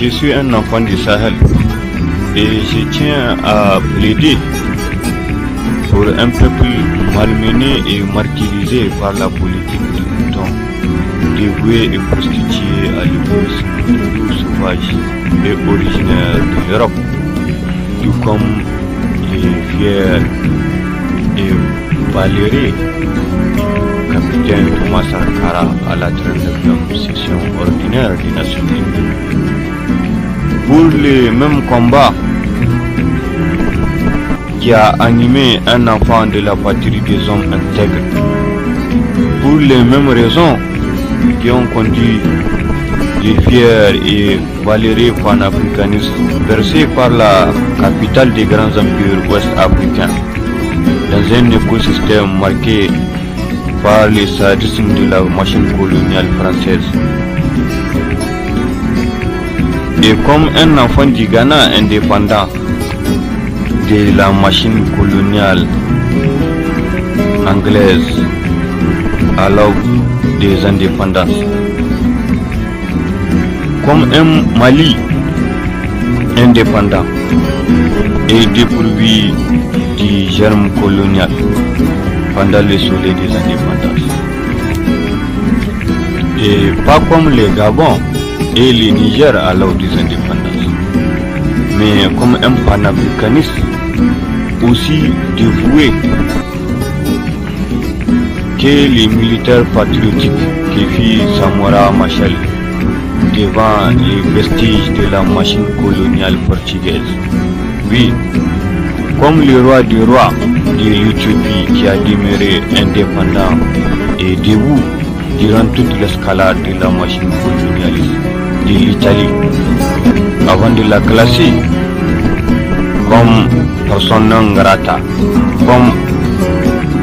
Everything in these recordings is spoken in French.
je suis un enfant du Sahel et je tiens à plaider pour un peuple malmené et martyrisé par la politique du mouton, dévoué et prostitué à l'égoïsme de loups sauvages et originaire de l'Europe, tout comme les fiers et valeureux capitaine Thomas Sankara à la 39e session ordinaire des Nations Unies. Pour les mêmes combats qui a animé un enfant de la patrie des hommes intègres, pour les mêmes raisons qui ont conduit les fiers et valeureux panafricanistes versés par la capitale des grands empires ouest-africains dans un écosystème marqué par les sadismes de la machine coloniale française. Et comme un enfant du Ghana indépendant de la machine coloniale anglaise à l'aube des indépendances, comme un Mali indépendant et dépourvu du germe colonial pendant le soleil des indépendances. Et pas comme les Gabon et les Niger à l'aube des indépendances, mais comme un panafricaniste aussi dévoué que les militaires patriotiques qui fit Samora Machel devant les vestiges de la machine coloniale portugaise. Oui, comme le roi du roi de l'Éthiopie qui a demeuré indépendant et debout durant toute l'escalade de la machine colonialiste de l'Italie, avant de la classer comme personne non grata, comme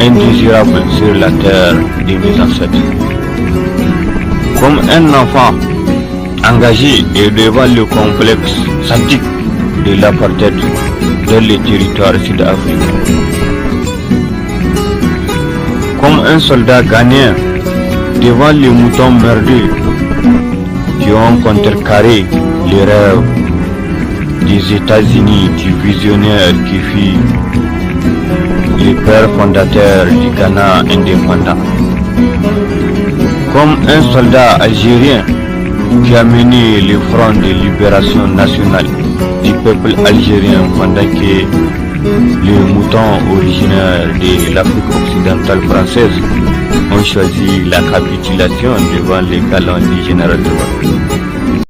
indésirable sur la terre de mes ancêtres, comme un enfant engagé et devant le complexe sadique de l'apartheid dans les territoires sud-africains, comme un soldat ghanéen devant les moutons merdeux qui ont contrecarré les rêves des États-Unis, du visionnaire qui fut le père fondateur du Ghana indépendant, comme un soldat algérien qui a mené le front de libération nationale du peuple algérien pendant que les moutons originaires de l'Afrique occidentale française ont choisi la capitulation devant les galons du général de Gaulle.